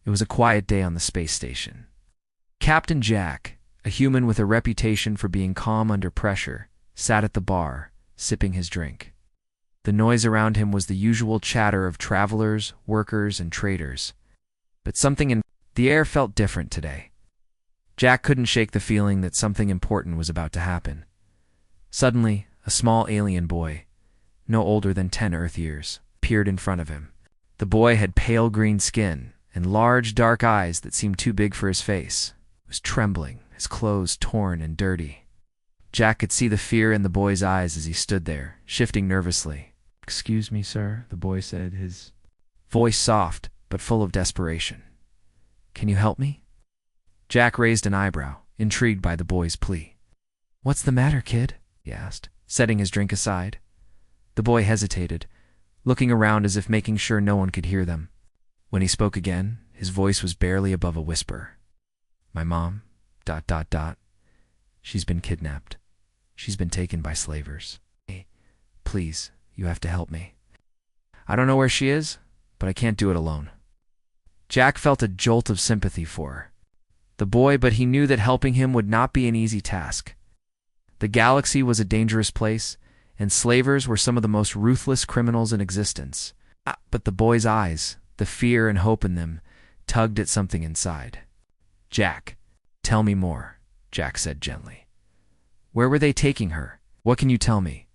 It was a quiet day on the space station. Captain Jack, a human with a reputation for being calm under pressure, sat at the bar, sipping his drink. The noise around him was the usual chatter of travelers, workers, and traders. But something in the air felt different today. Jack couldn't shake the feeling that something important was about to happen. Suddenly, a small alien boy, no older than 10 Earth years, appeared in front of him. The boy had pale green skin and large dark eyes that seemed too big for his face. He was trembling, his clothes torn and dirty. Jack could see the fear in the boy's eyes as he stood there, shifting nervously. "Excuse me, sir," the boy said, his voice soft but full of desperation. "Can you help me?" Jack raised an eyebrow, intrigued by the boy's plea. "What's the matter, kid?" he asked, setting his drink aside. The boy hesitated, looking around as if making sure no one could hear them. When he spoke again, his voice was barely above a whisper. "My mom, ... She's been kidnapped. She's been taken by slavers. Hey, please, you have to help me. I don't know where she is, but I can't do it alone." Jack felt a jolt of sympathy for the boy, but he knew that helping him would not be an easy task. The galaxy was a dangerous place, and slavers were some of the most ruthless criminals in existence. But the boy's eyes, the fear and hope in them, tugged at something inside. "Jack, tell me more," Jack said gently. "Where were they taking her? What can you tell me?"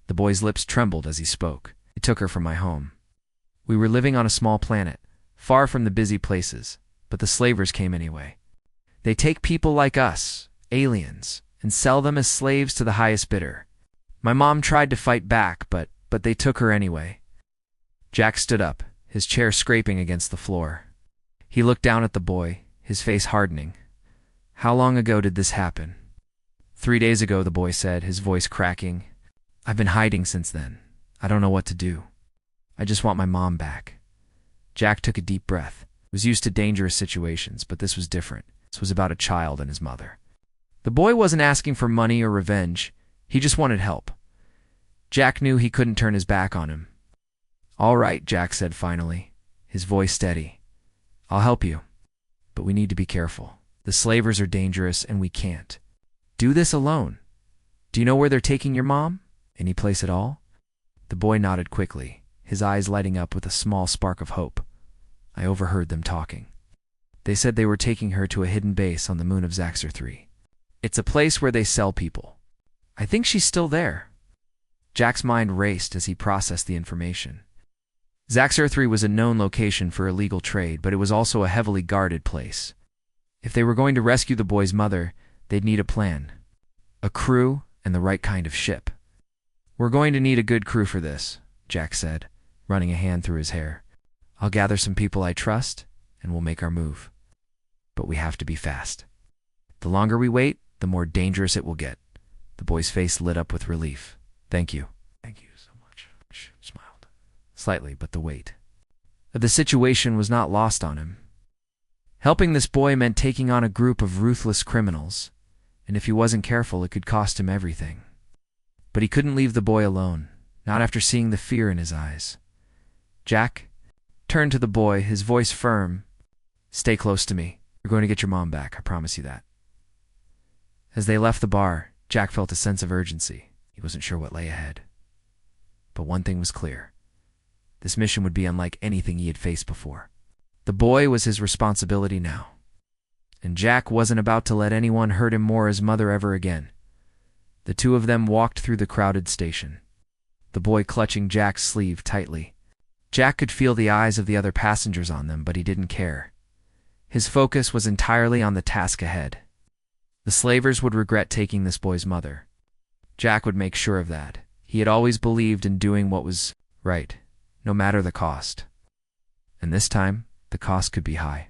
The boy's lips trembled as he spoke. "They took her from my home. We were living on a small planet, far from the busy places, but the slavers came anyway. They take people like us, aliens, and sell them as slaves to the highest bidder. My mom tried to fight back, but they took her anyway." Jack stood up, his chair scraping against the floor. He looked down at the boy, his face hardening. "How long ago did this happen?" 3 days ago, the boy said, his voice cracking. "I've been hiding since then. I don't know what to do. I just want my mom back." Jack took a deep breath. He was used to dangerous situations, but this was different. This was about a child and his mother. The boy wasn't asking for money or revenge. He just wanted help. Jack knew he couldn't turn his back on him. "All right," Jack said finally, his voice steady. "I'll help you, but we need to be careful. The slavers are dangerous, and we can't do this alone. Do you know where they're taking your mom? Any place at all?" The boy nodded quickly, his eyes lighting up with a small spark of hope. "I overheard them talking. They said they were taking her to a hidden base on the moon of Zaxxor 3. It's a place where they sell people. I think she's still there." Jack's mind raced as he processed the information. Zaxxor 3 was a known location for illegal trade, but it was also a heavily guarded place. If they were going to rescue the boy's mother, they'd need a plan, a crew, and the right kind of ship. "We're going to need a good crew for this," Jack said, running a hand through his hair. "I'll gather some people I trust, and we'll make our move. But we have to be fast. The longer we wait, the more dangerous it will get." The boy's face lit up with relief. "Thank you. Thank you so much." She smiled slightly, but the weight of the situation was not lost on him. Helping this boy meant taking on a group of ruthless criminals, and if he wasn't careful, it could cost him everything. But he couldn't leave the boy alone, not after seeing the fear in his eyes. Jack turned to the boy, his voice firm. "Stay close to me. You're going to get your mom back, I promise you that." As they left the bar, Jack felt a sense of urgency. He wasn't sure what lay ahead. But one thing was clear. This mission would be unlike anything he had faced before. The boy was his responsibility now. And Jack wasn't about to let anyone hurt him or his mother ever again. The two of them walked through the crowded station, the boy clutching Jack's sleeve tightly. Jack could feel the eyes of the other passengers on them, but he didn't care. His focus was entirely on the task ahead. The slavers would regret taking this boy's mother. Jack would make sure of that. He had always believed in doing what was right, no matter the cost. And this time, the cost could be high.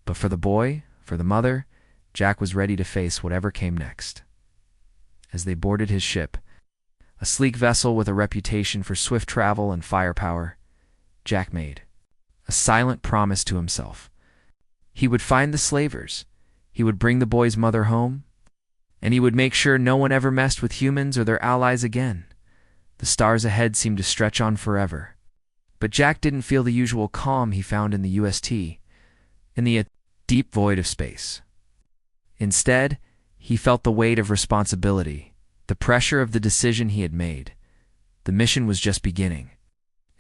But for the boy, for the mother, Jack was ready to face whatever came next. As they boarded his ship, a sleek vessel with a reputation for swift travel and firepower, Jack made a silent promise to himself. He would find the slavers, he would bring the boy's mother home, and he would make sure no one ever messed with humans or their allies again. The stars ahead seemed to stretch on forever. But Jack didn't feel the usual calm he found in the UST. in the deep void of space. Instead, he felt the weight of responsibility, the pressure of the decision he had made. The mission was just beginning,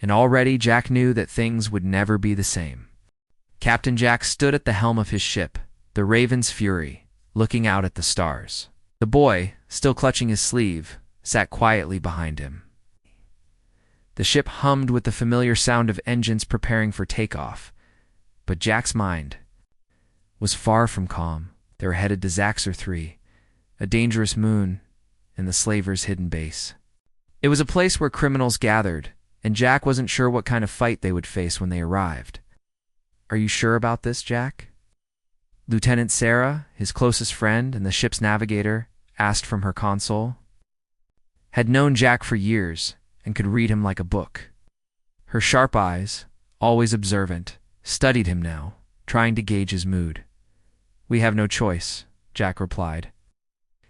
and already Jack knew that things would never be the same. Captain Jack stood at the helm of his ship, the Raven's Fury, looking out at the stars. The boy, still clutching his sleeve, sat quietly behind him. The ship hummed with the familiar sound of engines preparing for takeoff, but Jack's mind was far from calm. They were headed to Zaxxor 3, a dangerous moon, and the slavers' hidden base. It was a place where criminals gathered, and Jack wasn't sure what kind of fight they would face when they arrived. "Are you sure about this, Jack?" Lieutenant Sarah, his closest friend and the ship's navigator, asked from her console. Had known Jack for years and could read him like a book. Her sharp eyes, always observant, studied him now, trying to gauge his mood. "We have no choice," Jack replied.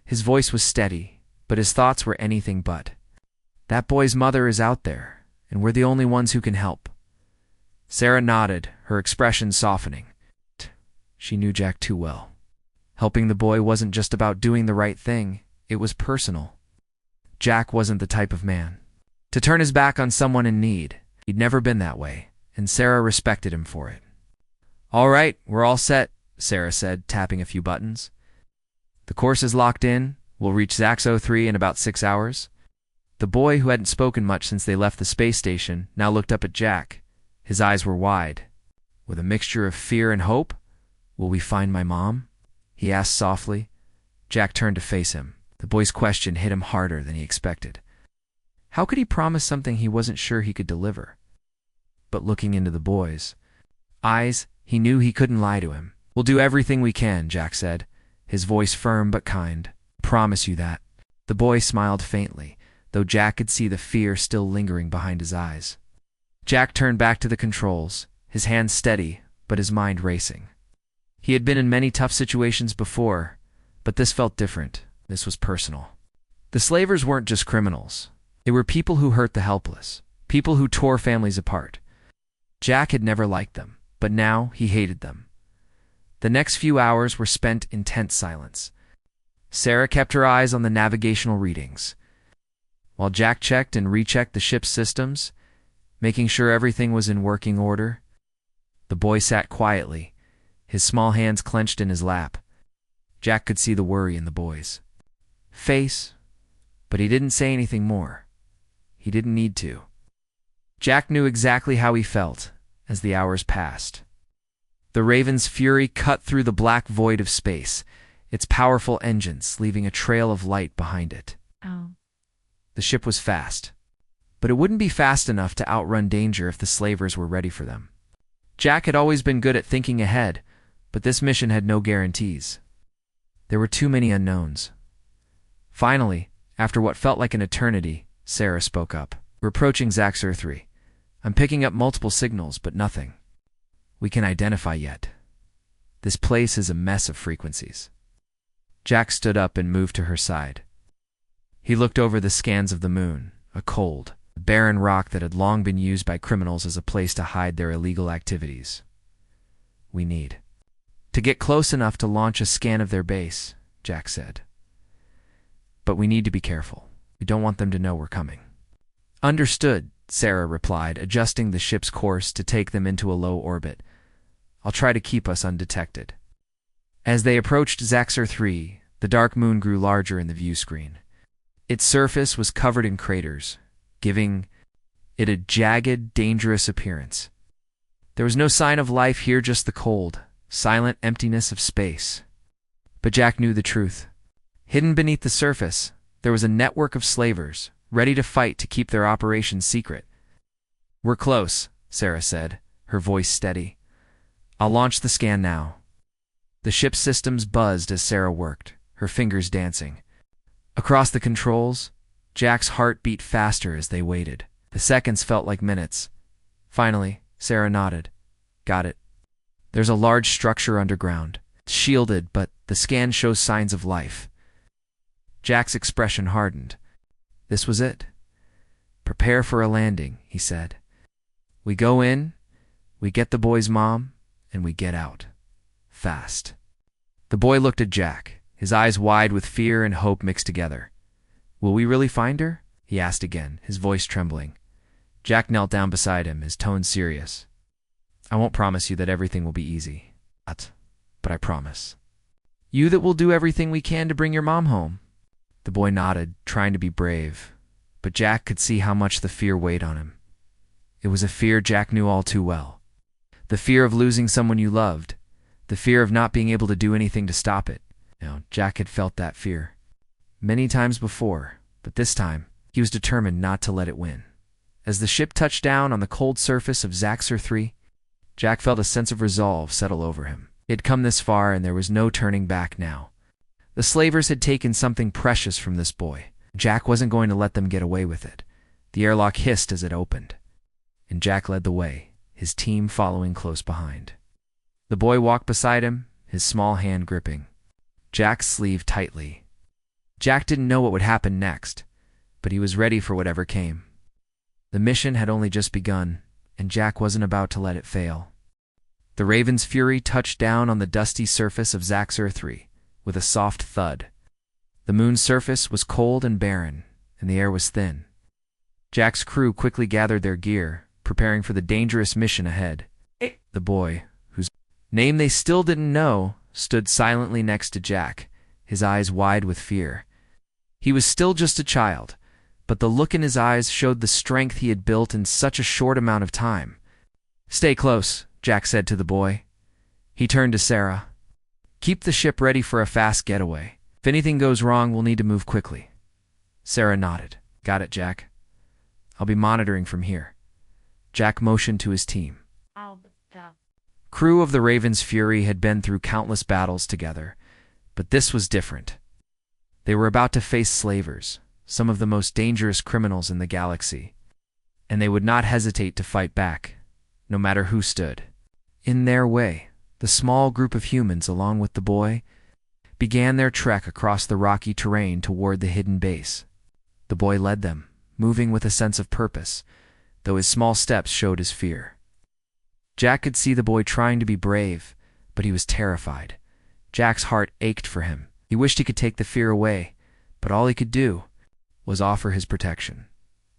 His voice was steady, but his thoughts were anything but. "That boy's mother is out there, and we're the only ones who can help." Sarah nodded, her expression softening. She knew Jack too well. Helping the boy wasn't just about doing the right thing, it was personal. Jack wasn't the type of man to turn his back on someone in need. He'd never been that way, and Sarah respected him for it. "All right, we're all set," Sarah said, tapping a few buttons. "The course is locked in. We'll reach Zaxxor 3 in about 6 hours. The boy, who hadn't spoken much since they left the space station, now looked up at Jack. His eyes were wide, with a mixture of fear and hope. "Will we find my mom?" he asked softly. Jack turned to face him. The boy's question hit him harder than he expected. How could he promise something he wasn't sure he could deliver? But looking into the boy's eyes, he knew he couldn't lie to him. "We'll do everything we can," Jack said, his voice firm but kind. "Promise you that." The boy smiled faintly, though Jack could see the fear still lingering behind his eyes. Jack turned back to the controls, his hands steady, but his mind racing. He had been in many tough situations before, but this felt different. This was personal. The slavers weren't just criminals. They were people who hurt the helpless, people who tore families apart. Jack had never liked them, but now he hated them. The next few hours were spent in tense silence. Sarah kept her eyes on the navigational readings, while Jack checked and rechecked the ship's systems, making sure everything was in working order. The boy sat quietly, his small hands clenched in his lap. Jack could see the worry in the boy's face, but he didn't say anything more. He didn't need to. Jack knew exactly how he felt as the hours passed. The Raven's Fury cut through the black void of space, its powerful engines leaving a trail of light behind it. The ship was fast, but it wouldn't be fast enough to outrun danger if the slavers were ready for them. Jack had always been good at thinking ahead, but this mission had no guarantees. There were too many unknowns. Finally, after what felt like an eternity, Sarah spoke up. "We're approaching Zaxxor 3. I'm picking up multiple signals, but nothing we can identify yet. This place is a mess of frequencies." Jack stood up and moved to her side. He looked over the scans of the moon, a cold, barren rock that had long been used by criminals as a place to hide their illegal activities. "We need to get close enough to launch a scan of their base," Jack said. "But we need to be careful. We don't want them to know we're coming." "Understood," Sarah replied, adjusting the ship's course to take them into a low orbit. "I'll try to keep us undetected." As they approached Zaxxor 3, the dark moon grew larger in the view screen. Its surface was covered in craters, giving it a jagged, dangerous appearance. There was no sign of life here, just the cold, silent emptiness of space. But Jack knew the truth. Hidden beneath the surface, there was a network of slavers, ready to fight to keep their operations secret. "We're close," Sarah said, her voice steady. "I'll launch the scan now." The ship's systems buzzed as Sarah worked, her fingers dancing. Across the controls, Jack's heart beat faster as they waited. The seconds felt like minutes. Finally, Sarah nodded. "Got it. There's a large structure underground. It's shielded, but the scan shows signs of life." Jack's expression hardened. This was it. "Prepare for a landing," he said. "We go in, we get the boy's mom, and we get out." fast. The boy looked at Jack, his eyes wide with fear and hope mixed together. "Will we really find her?" he asked again, his voice trembling. Jack knelt down beside him, his tone serious. "I won't promise you that everything will be easy, but I promise. You that will do everything we can to bring your mom home." The boy nodded, trying to be brave, but Jack could see how much the fear weighed on him. It was a fear Jack knew all too well. The fear of losing someone you loved, the fear of not being able to do anything to stop it. Jack had felt that fear many times before, but this time he was determined not to let it win. As the ship touched down on the cold surface of Zaxxor 3, Jack felt a sense of resolve settle over him. He had come this far, and there was no turning back now. The slavers had taken something precious from this boy. Jack wasn't going to let them get away with it. The airlock hissed as it opened, and Jack led the way, his team following close behind. The boy walked beside him, his small hand gripping Jack's sleeve tightly. Jack didn't know what would happen next, but he was ready for whatever came. The mission had only just begun, and Jack wasn't about to let it fail. The Raven's Fury touched down on the dusty surface of Zaxxor 3 with a soft thud. The moon's surface was cold and barren, and the air was thin. Jack's crew quickly gathered their gear, preparing for the dangerous mission ahead. The boy, whose name they still didn't know, stood silently next to Jack, his eyes wide with fear. He was still just a child, but the look in his eyes showed the strength he had built in such a short amount of time. "Stay close," Jack said to the boy. He turned to Sarah. "Keep the ship ready for a fast getaway. If anything goes wrong, we'll need to move quickly." Sarah nodded. "Got it, Jack. I'll be monitoring from here." Jack motioned to his team. Crew of the Raven's Fury had been through countless battles together, but this was different. They were about to face slavers, some of the most dangerous criminals in the galaxy, and they would not hesitate to fight back, no matter who stood in their way. The small group of humans, along with the boy, began their trek across the rocky terrain toward the hidden base. The boy led them, moving with a sense of purpose, though his small steps showed his fear. Jack could see the boy trying to be brave, but he was terrified. Jack's heart ached for him. He wished he could take the fear away, but all he could do was offer his protection.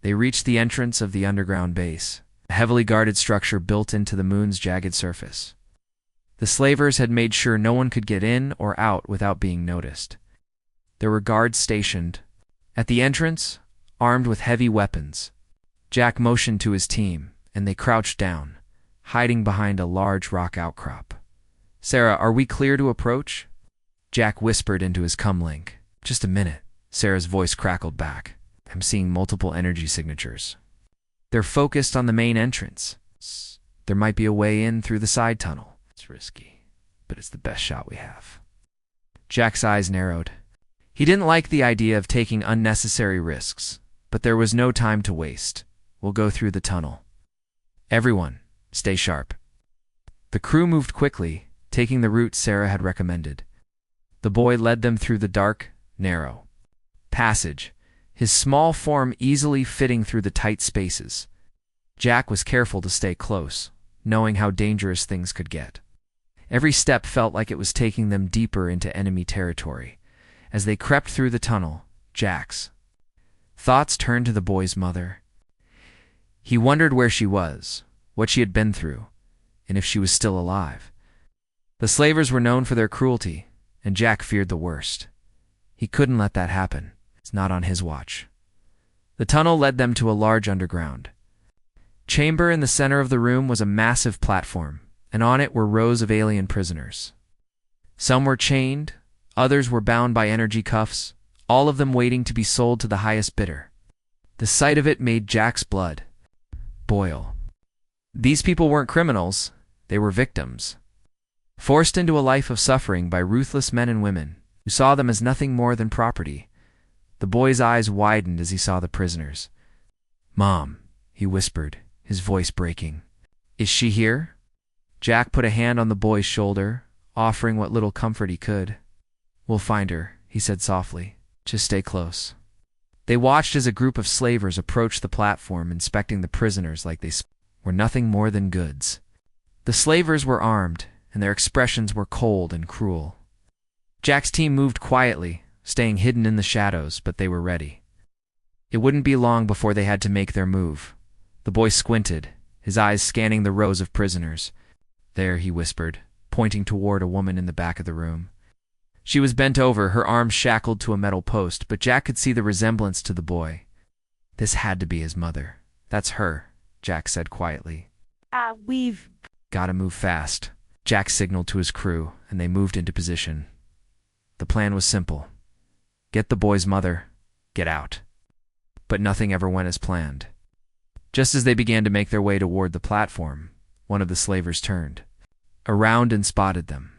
They reached the entrance of the underground base, a heavily guarded structure built into the moon's jagged surface. The slavers had made sure no one could get in or out without being noticed. There were guards stationed at the entrance, armed with heavy weapons. Jack motioned to his team, and they crouched down, hiding behind a large rock outcrop. "Sarah, are we clear to approach?" Jack whispered into his comlink. "Just a minute," Sarah's voice crackled back. "I'm seeing multiple energy signatures. They're focused on the main entrance. There might be a way in through the side tunnel. It's risky, but it's the best shot we have." Jack's eyes narrowed. He didn't like the idea of taking unnecessary risks, but there was no time to waste. "We'll go through the tunnel. Everyone, stay sharp." The crew moved quickly, taking the route Sarah had recommended. The boy led them through the dark, narrow passage, his small form easily fitting through the tight spaces. Jack was careful to stay close, knowing how dangerous things could get. Every step felt like it was taking them deeper into enemy territory. As they crept through the tunnel, Jack's thoughts turned to the boy's mother. He wondered where she was, what she had been through, and if she was still alive. The slavers were known for their cruelty, and Jack feared the worst. He couldn't let that happen. It's not on his watch. The tunnel led them to a large underground chamber. In the center of the room was a massive platform, and on it were rows of alien prisoners. Some were chained, others were bound by energy cuffs, all of them waiting to be sold to the highest bidder. The sight of it made Jack's blood boil. These people weren't criminals, they were victims, forced into a life of suffering by ruthless men and women who saw them as nothing more than property. The boy's eyes widened as he saw the prisoners. "Mom," he whispered, his voice breaking. "Is she here?" Jack put a hand on the boy's shoulder, offering what little comfort he could. "We'll find her," he said softly. "Just stay close." They watched as a group of slavers approached the platform, inspecting the prisoners like they were nothing more than goods. The slavers were armed, and their expressions were cold and cruel. Jack's team moved quietly, staying hidden in the shadows, but they were ready. It wouldn't be long before they had to make their move. The boy squinted, his eyes scanning the rows of prisoners. "There," he whispered, pointing toward a woman in the back of the room. She was bent over, her arms shackled to a metal post, but Jack could see the resemblance to the boy. This had to be his mother. "That's her," Jack said quietly. We've "Gotta move fast." Jack signaled to his crew, and they moved into position. The plan was simple. Get the boy's mother, get out. But nothing ever went as planned. Just as they began to make their way toward the platform, one of the slavers turned around and spotted them.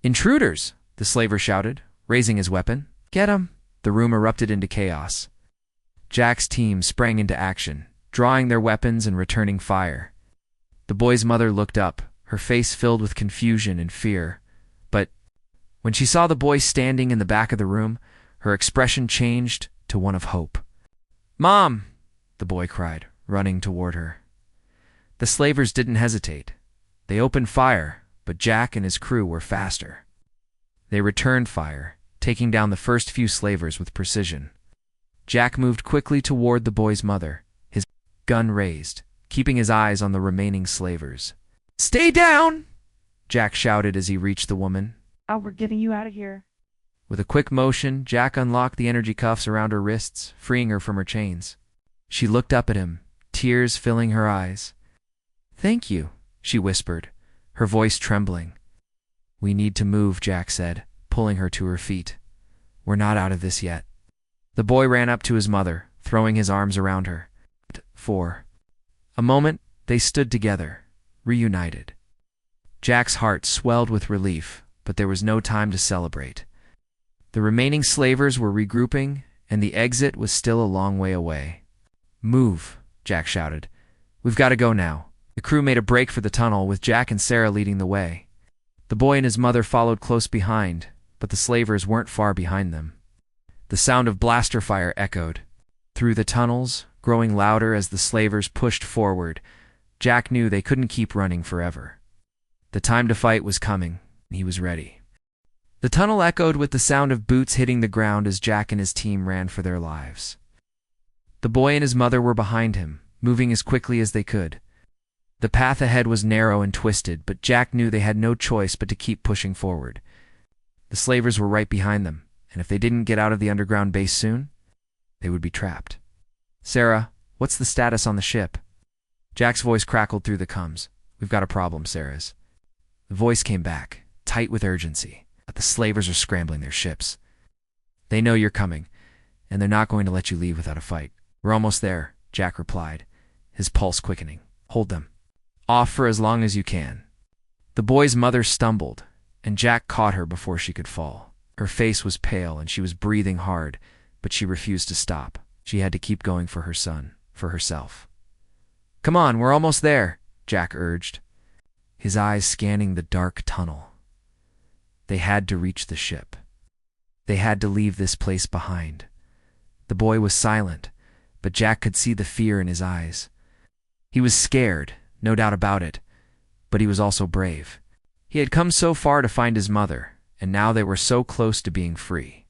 "Intruders!" the slaver shouted, raising his weapon. "Get 'em!" The room erupted into chaos. Jack's team sprang into action, drawing their weapons and returning fire. The boy's mother looked up, her face filled with confusion and fear. But when she saw the boy standing in the back of the room, her expression changed to one of hope. "Mom!" the boy cried, running toward her. The slavers didn't hesitate. They opened fire, but Jack and his crew were faster. They returned fire, taking down the first few slavers with precision. Jack moved quickly toward the boy's mother, his gun raised, keeping his eyes on the remaining slavers. "Stay down!" Jack shouted as he reached the woman. we're getting you out of here. With a quick motion, Jack unlocked the energy cuffs around her wrists, freeing her from her chains. She looked up at him, tears filling her eyes. "Thank you," she whispered, her voice trembling. "We need to move," Jack said, pulling her to her feet. "We're not out of this yet." The boy ran up to his mother, throwing his arms around her. For a moment, they stood together, reunited. Jack's heart swelled with relief, but there was no time to celebrate. The remaining slavers were regrouping, and the exit was still a long way away. "Move," Jack shouted. "We've got to go now." The crew made a break for the tunnel, with Jack and Sarah leading the way. The boy and his mother followed close behind, but the slavers weren't far behind them. The sound of blaster fire echoed through the tunnels, growing louder as the slavers pushed forward. Jack knew they couldn't keep running forever. The time to fight was coming, and he was ready. The tunnel echoed with the sound of boots hitting the ground as Jack and his team ran for their lives. The boy and his mother were behind him, moving as quickly as they could. The path ahead was narrow and twisted, but Jack knew they had no choice but to keep pushing forward. The slavers were right behind them, and if they didn't get out of the underground base soon, they would be trapped. "Sarah, what's the status on the ship?" Jack's voice crackled through the comms. "We've got a problem, Sarah's." The voice came back, tight with urgency. "But the slavers are scrambling their ships. They know you're coming, and they're not going to let you leave without a fight." "We're almost there," Jack replied, his pulse quickening. "Hold them off for as long as you can." The boy's mother stumbled, and Jack caught her before she could fall. Her face was pale, and she was breathing hard, but she refused to stop. She had to keep going for her son, for herself. "Come on, we're almost there," Jack urged, his eyes scanning the dark tunnel. They had to reach the ship. They had to leave this place behind. The boy was silent, but Jack could see the fear in his eyes. He was scared, no doubt about it, but he was also brave. He had come so far to find his mother, and now they were so close to being free.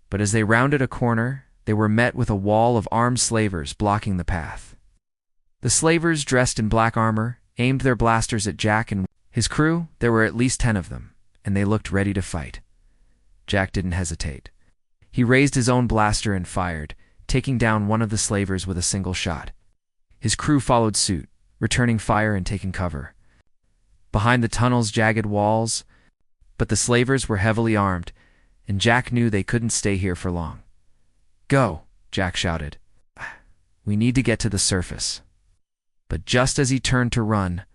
But as they rounded a corner, they were met with a wall of armed slavers blocking the path. The slavers, dressed in black armor, aimed their blasters at Jack and his crew. There were at least 10 of them, and they looked ready to fight. Jack didn't hesitate. He raised his own blaster and fired, taking down one of the slavers with a single shot. His crew followed suit, returning fire and taking cover. Behind the tunnel's jagged walls, but the slavers were heavily armed, and Jack knew they couldn't stay here for long. "Go," Jack shouted. "We need to get to the surface." But just as he turned to run,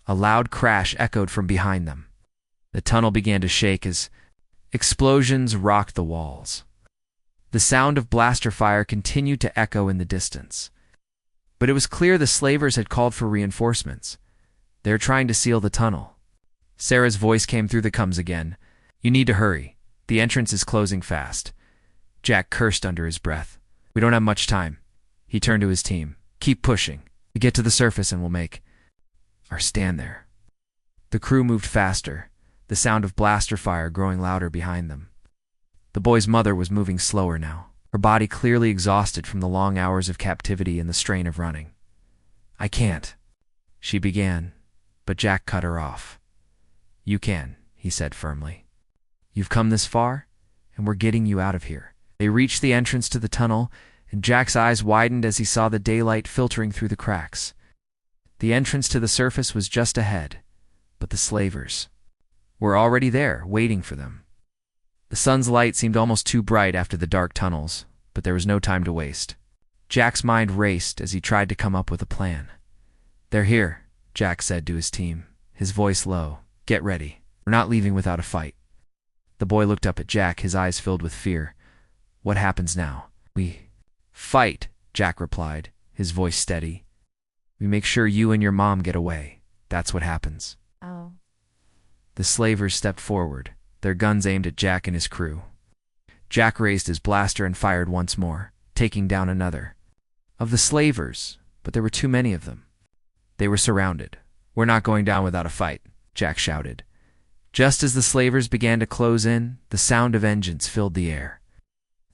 a loud crash echoed from behind them. The tunnel began to shake as explosions rocked the walls. The sound of blaster fire continued to echo in the distance. But it was clear the slavers had called for reinforcements. They're trying to seal the tunnel. Sarah's voice came through the comms again. "You need to hurry. The entrance is closing fast." Jack cursed under his breath. "We don't have much time." He turned to his team. "Keep pushing. We get to the surface and we'll make our stand there." The crew moved faster, the sound of blaster fire growing louder behind them. The boy's mother was moving slower now, her body clearly exhausted from the long hours of captivity and the strain of running. "I can't," she began, but Jack cut her off. "You can," he said firmly. "You've come this far, and we're getting you out of here." They reached the entrance to the tunnel, and Jack's eyes widened as he saw the daylight filtering through the cracks. The entrance to the surface was just ahead, but the slavers were already there, waiting for them. The sun's light seemed almost too bright after the dark tunnels, but there was no time to waste. Jack's mind raced as he tried to come up with a plan. "They're here," Jack said to his team, his voice low. "Get ready. We're not leaving without a fight." The boy looked up at Jack, his eyes filled with fear. "What happens now?" "We fight," Jack replied, his voice steady. "We make sure you and your mom get away. That's what happens." Oh. The slavers stepped forward, their guns aimed at Jack and his crew. Jack raised his blaster and fired once more, taking down another of the slavers, but there were too many of them. They were surrounded. "We're not going down without a fight," Jack shouted. Just as the slavers began to close in, the sound of engines filled the air.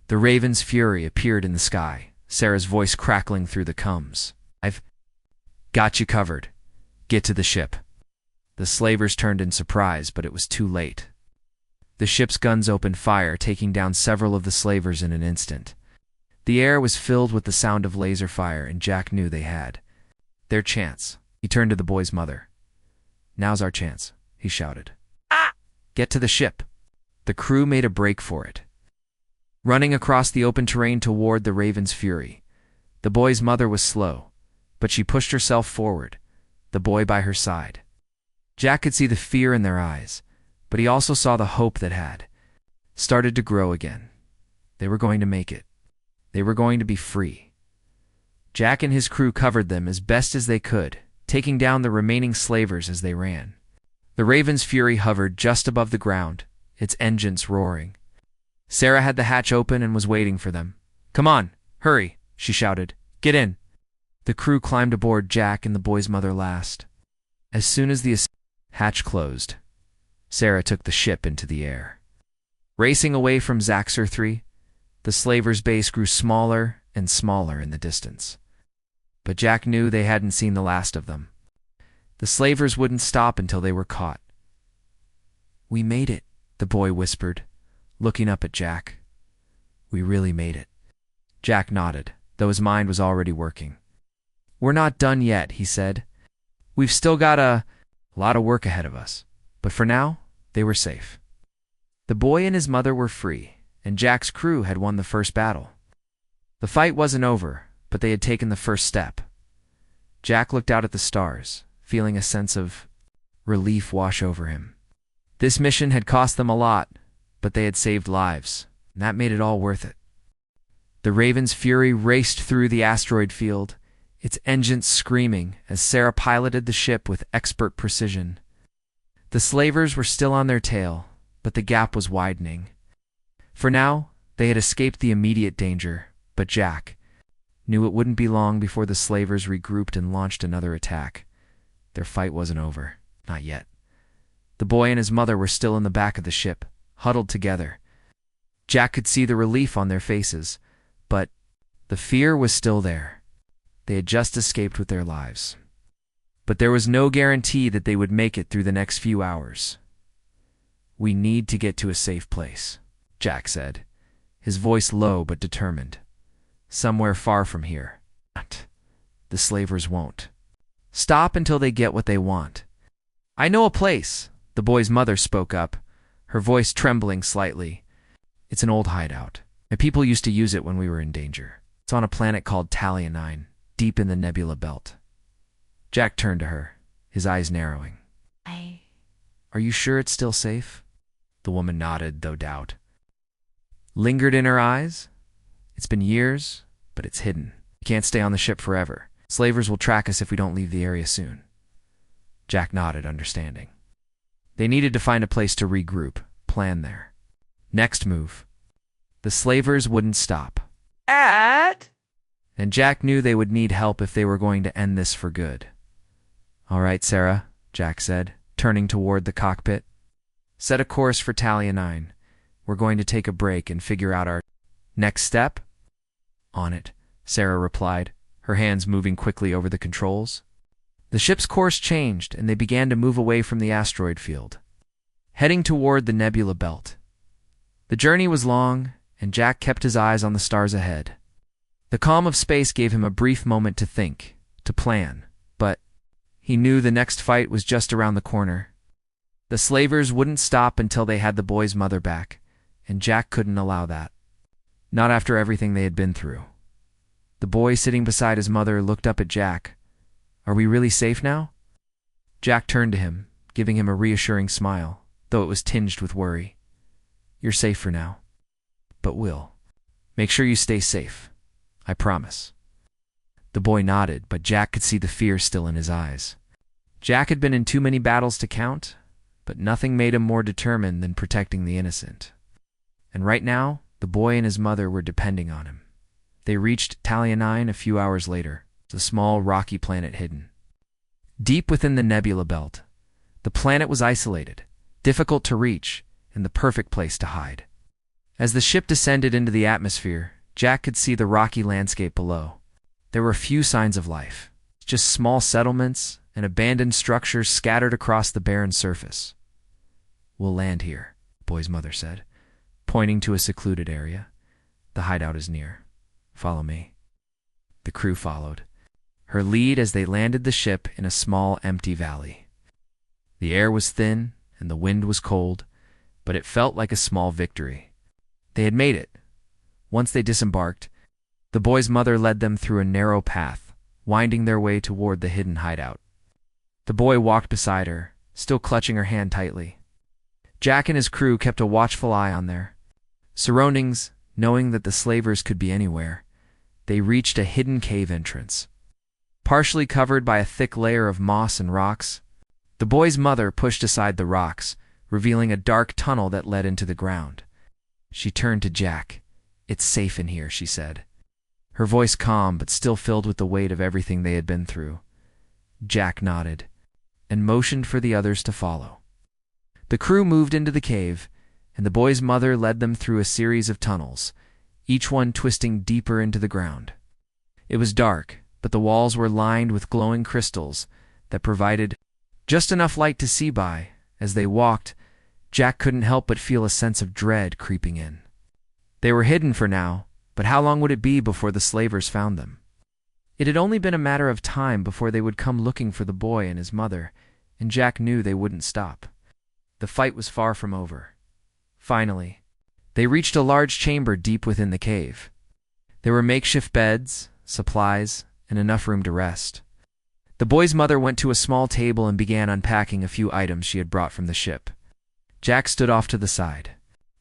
The Raven's Fury appeared in the sky, Sarah's voice crackling through the combs. "I've got you covered. Get to the ship." The slavers turned in surprise, but it was too late. The ship's guns opened fire, taking down several of the slavers in an instant. The air was filled with the sound of laser fire, and Jack knew they had their chance. He turned to the boy's mother. "Now's our chance," he shouted. "Ah! Get to the ship." The crew made a break for it, running across the open terrain toward the Raven's Fury. The boy's mother was slow, but she pushed herself forward, the boy by her side. Jack could see the fear in their eyes, but he also saw the hope that had started to grow again. They were going to make it. They were going to be free. Jack and his crew covered them as best as they could, taking down the remaining slavers as they ran. The Raven's Fury hovered just above the ground, its engines roaring. Sarah had the hatch open and was waiting for them. "Come on, hurry," she shouted. "Get in." The crew climbed aboard Jack and the boy's mother last. As soon as the hatch closed, Sarah took the ship into the air. Racing away from Zaxxer 3, the slavers' base grew smaller and smaller in the distance. But Jack knew they hadn't seen the last of them. The slavers wouldn't stop until they were caught. "We made it," the boy whispered, looking up at Jack. "We really made it." Jack nodded, though his mind was already working. "We're not done yet," he said. "We've still got a lot of work ahead of us, but for now, they were safe." The boy and his mother were free, and Jack's crew had won the first battle. The fight wasn't over, but they had taken the first step. Jack looked out at the stars, feeling a sense of relief wash over him. This mission had cost them a lot, but they had saved lives, and that made it all worth it. The Raven's Fury raced through the asteroid field, its engines screaming as Sarah piloted the ship with expert precision. The slavers were still on their tail, but the gap was widening. For now, they had escaped the immediate danger, but Jack knew it wouldn't be long before the slavers regrouped and launched another attack. Their fight wasn't over, not yet. The boy and his mother were still in the back of the ship, huddled together. Jack could see the relief on their faces, but the fear was still there. They had just escaped with their lives. But there was no guarantee that they would make it through the next few hours. "We need to get to a safe place," Jack said, his voice low but determined. "Somewhere far from here. The slavers won't stop until they get what they want." "I know a place," the boy's mother spoke up, her voice trembling slightly. "It's an old hideout. My people used to use it when we were in danger. It's on a planet called Talia 9, deep in the nebula belt." Jack turned to her, his eyes narrowing. "Are you sure it's still safe?" The woman nodded, though doubt lingered in her eyes. "It's been years, but it's hidden. We can't stay on the ship forever. Slavers will track us if we don't leave the area soon." Jack nodded, understanding. They needed to find a place to regroup, plan there. Next move. The slavers wouldn't stop. And Jack knew they would need help if they were going to end this for good. "All right, Sarah," Jack said, turning toward the cockpit. Set a course for Talia 9. We're going to take a break and figure out our next step. On it, Sarah replied, her hands moving quickly over the controls. The ship's course changed, and they began to move away from the asteroid field, heading toward the nebula belt. The journey was long, and Jack kept his eyes on the stars ahead. The calm of space gave him a brief moment to think, to plan, but he knew the next fight was just around the corner. The slavers wouldn't stop until they had the boy's mother back, and Jack couldn't allow that. Not after everything they had been through. The boy sitting beside his mother looked up at Jack. Are we really safe now? Jack turned to him, giving him a reassuring smile, though it was tinged with worry. You're safe for now. But Will, make sure you stay safe. I promise. The boy nodded, but Jack could see the fear still in his eyes. Jack had been in too many battles to count, but nothing made him more determined than protecting the innocent. And right now, the boy and his mother were depending on him. They reached Talia 9 a few hours later, the small rocky planet hidden deep within the nebula belt. The planet was isolated, difficult to reach, and the perfect place to hide. As the ship descended into the atmosphere, Jack could see the rocky landscape below. There were few signs of life, just small settlements and abandoned structures scattered across the barren surface. We'll land here, the boy's mother said, pointing to a secluded area. The hideout is near. Follow me. The crew followed, her lead as they landed the ship in a small, empty valley. The air was thin and the wind was cold, but it felt like a small victory. They had made it. Once they disembarked, the boy's mother led them through a narrow path, winding their way toward the hidden hideout. The boy walked beside her, still clutching her hand tightly. Jack and his crew kept a watchful eye on their surroundings, knowing that the slavers could be anywhere. They reached a hidden cave entrance. Partially covered by a thick layer of moss and rocks, the boy's mother pushed aside the rocks, revealing a dark tunnel that led into the ground. She turned to Jack. It's safe in here, she said, her voice calm but still filled with the weight of everything they had been through. Jack nodded and motioned for the others to follow. The crew moved into the cave, and the boy's mother led them through a series of tunnels, each one twisting deeper into the ground. It was dark, but the walls were lined with glowing crystals that provided just enough light to see by. As they walked, Jack couldn't help but feel a sense of dread creeping in. They were hidden for now, but how long would it be before the slavers found them? It had only been a matter of time before they would come looking for the boy and his mother, and Jack knew they wouldn't stop. The fight was far from over. Finally, they reached a large chamber deep within the cave. There were makeshift beds, supplies, and enough room to rest. The boy's mother went to a small table and began unpacking a few items she had brought from the ship. Jack stood off to the side,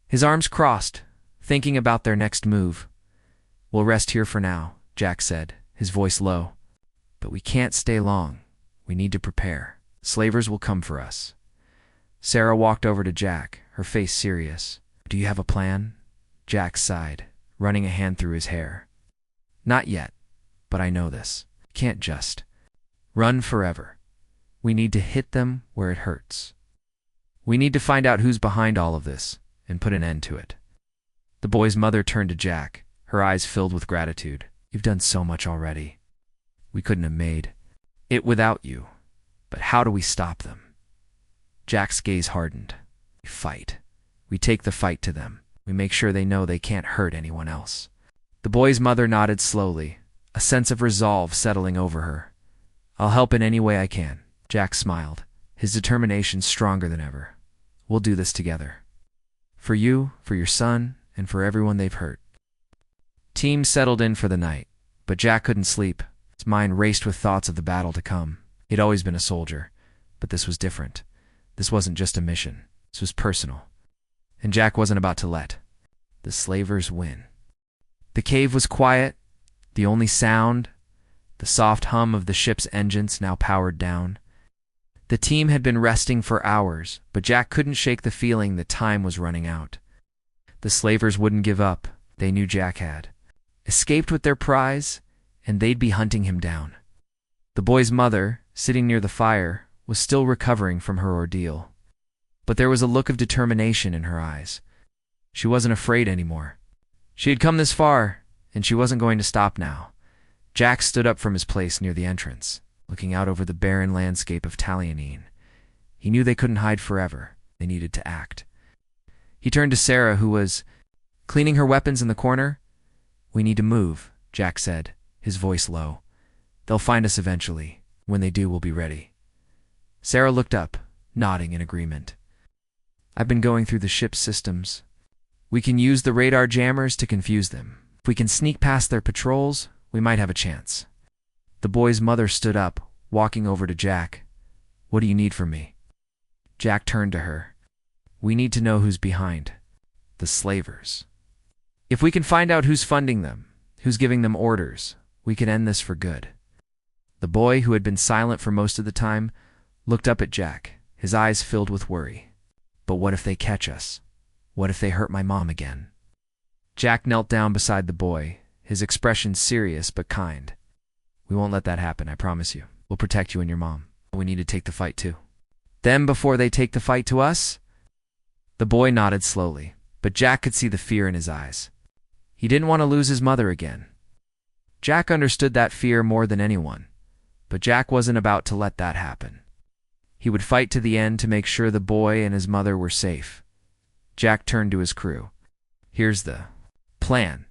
his arms crossed, thinking about their next move. We'll rest here for now, Jack said, his voice low. But we can't stay long. We need to prepare. Slavers will come for us. Sarah walked over to Jack, her face serious. Do you have a plan? Jack sighed, running a hand through his hair. Not yet, but I know this. Can't just run forever. We need to hit them where it hurts. We need to find out who's behind all of this and put an end to it. The boy's mother turned to Jack, her eyes filled with gratitude. You've done so much already. We couldn't have made it without you. But how do we stop them? Jack's gaze hardened. We fight. We take the fight to them. We make sure they know they can't hurt anyone else. The boy's mother nodded slowly, a sense of resolve settling over her. I'll help in any way I can. Jack smiled, his determination stronger than ever. We'll do this together. For you, for your son, and for everyone they've hurt. Team settled in for the night, but Jack couldn't sleep. His mind raced with thoughts of the battle to come. He'd always been a soldier, but this was different. This wasn't just a mission. This was personal. And Jack wasn't about to let the slavers win. The cave was quiet, the only sound, the soft hum of the ship's engines now powered down. The team had been resting for hours, but Jack couldn't shake the feeling that time was running out. The slavers wouldn't give up. They knew Jack had escaped with their prize, and they'd be hunting him down. The boy's mother, sitting near the fire, was still recovering from her ordeal. But there was a look of determination in her eyes. She wasn't afraid anymore. She had come this far, and she wasn't going to stop now. Jack stood up from his place near the entrance, looking out over the barren landscape of Talienin. He knew they couldn't hide forever. They needed to act. He turned to Sarah, who was cleaning her weapons in the corner. "We need to move," Jack said, his voice low. "They'll find us eventually. When they do, we'll be ready." Sarah looked up, nodding in agreement. "I've been going through the ship's systems. We can use the radar jammers to confuse them. If we can sneak past their patrols, we might have a chance." The boy's mother stood up, walking over to Jack. "What do you need from me?" Jack turned to her. "We need to know who's behind the slavers. If we can find out who's funding them, who's giving them orders, we can end this for good." The boy, who had been silent for most of the time, looked up at Jack, his eyes filled with worry. "But what if they catch us? What if they hurt my mom again?" Jack knelt down beside the boy, his expression serious but kind. "We won't let that happen, I promise you. We'll protect you and your mom. We need to take the fight too." "Them before they take the fight to us?" The boy nodded slowly, but Jack could see the fear in his eyes. He didn't want to lose his mother again. Jack understood that fear more than anyone, but Jack wasn't about to let that happen. He would fight to the end to make sure the boy and his mother were safe. Jack turned to his crew. "Here's the plan.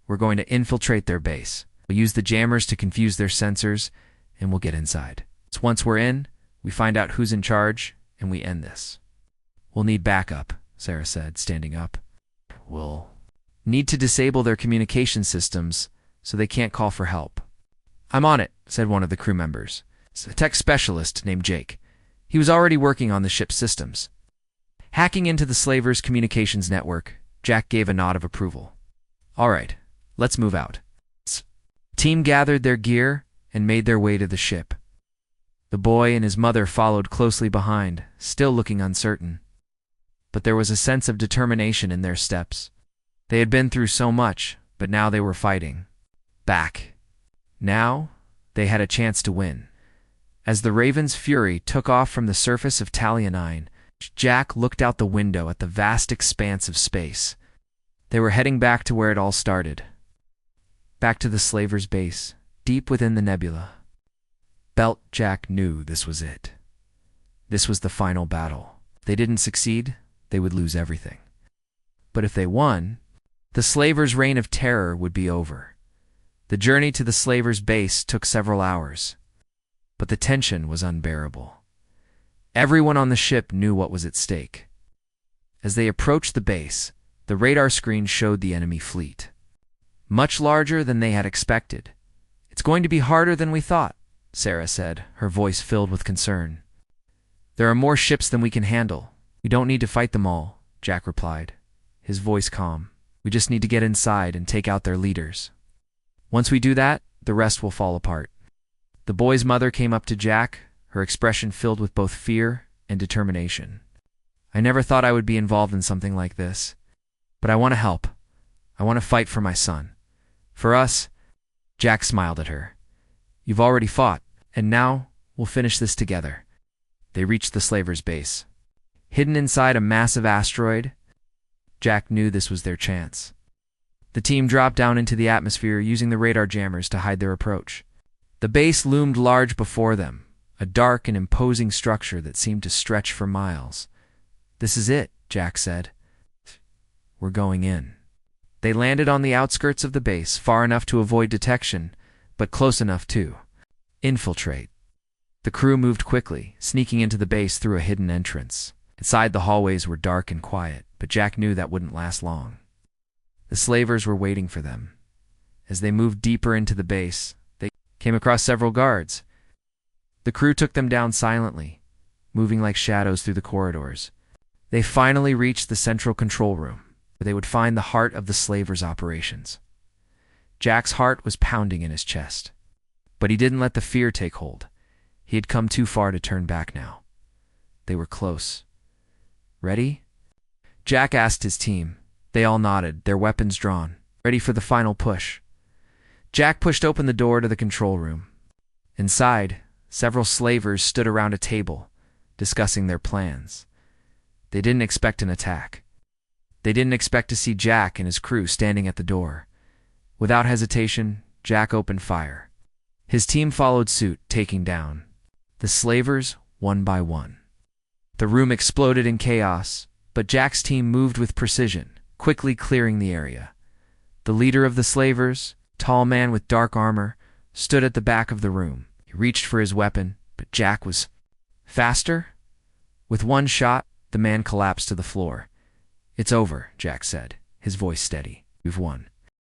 We're going to infiltrate their base. We'll use the jammers to confuse their sensors, and we'll get inside. So once we're in, we find out who's in charge, and we end this." "We'll need backup," Sarah said, standing up. "We'll need to disable their communication systems so they can't call for help." "I'm on it," said one of the crew members. It's a tech specialist named Jake. He was already working on the ship's systems. Hacking into the slavers' communications network, Jack gave a nod of approval. "All right, let's move out." The team gathered their gear and made their way to the ship. The boy and his mother followed closely behind, still looking uncertain. But there was a sense of determination in their steps. They had been through so much, but now they were fighting back. Now they had a chance to win. As the Raven's fury took off from the surface of Talienin, Jack looked out the window at the vast expanse of space. They were heading back to where it all started. Back to the slavers' base, deep within the nebula. Jack knew this was it. This was the final battle. If they didn't succeed, they would lose everything. But if they won, the slavers' reign of terror would be over. The journey to the slavers' base took several hours, but the tension was unbearable. Everyone on the ship knew what was at stake. As they approached the base, the radar screen showed the enemy fleet. Much larger than they had expected. "It's going to be harder than we thought," Sarah said, her voice filled with concern. "There are more ships than we can handle. We don't need to fight them all," Jack replied, his voice calm. "We just need to get inside and take out their leaders. Once we do that, the rest will fall apart." The boy's mother came up to Jack, her expression filled with both fear and determination. "I never thought I would be involved in something like this, but I want to help. I want to fight for my son. For us." Jack smiled at her. "You've already fought, and now we'll finish this together." They reached the slavers' base. Hidden inside a massive asteroid, Jack knew this was their chance. The team dropped down into the atmosphere using the radar jammers to hide their approach. The base loomed large before them, a dark and imposing structure that seemed to stretch for miles. "This is it," Jack said. "We're going in." They landed on the outskirts of the base, far enough to avoid detection, but close enough to infiltrate. The crew moved quickly, sneaking into the base through a hidden entrance. Inside, the hallways were dark and quiet, but Jack knew that wouldn't last long. The slavers were waiting for them. As they moved deeper into the base, they came across several guards. The crew took them down silently, moving like shadows through the corridors. They finally reached the central control room, where they would find the heart of the slavers' operations. Jack's heart was pounding in his chest, but he didn't let the fear take hold. He had come too far to turn back now. They were close. "Ready?" Jack asked his team. They all nodded, their weapons drawn, ready for the final push. Jack pushed open the door to the control room. Inside, several slavers stood around a table, discussing their plans. They didn't expect an attack. They didn't expect to see Jack and his crew standing at the door. Without hesitation, Jack opened fire. His team followed suit, taking down the slavers one by one. The room exploded in chaos, but Jack's team moved with precision, quickly clearing the area. The leader of the slavers, tall man with dark armor, stood at the back of the room. He reached for his weapon, but Jack was faster. With one shot, the man collapsed to the floor. "It's over," Jack said, his voice steady. "We've won."